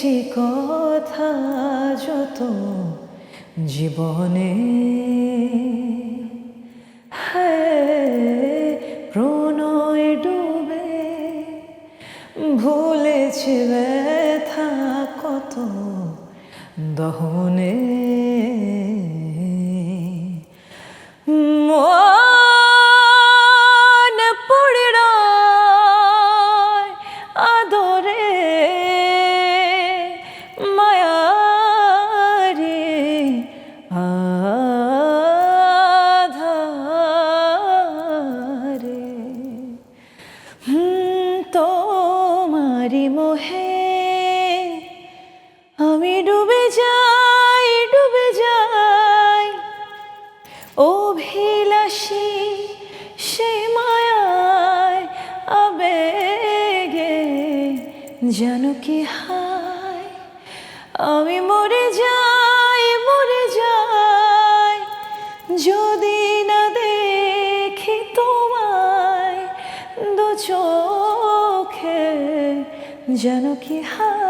লিখেছি কথা যত জীবনে, প্রণয় ডুবে ভুলেছি ব্যথা কত দহনে। মন পড়ে রয় আদরে মায়ারে আধারে, তোমারি মোহে আমি ডুবে যাই, ডুবে যাই। অভিলাষী সে মায়ায় আবেগে জানো কি হায়, আমি মরে যাই, মরে যাই যদি না দেখি তোমায় দু চোখে জানো কি হায়।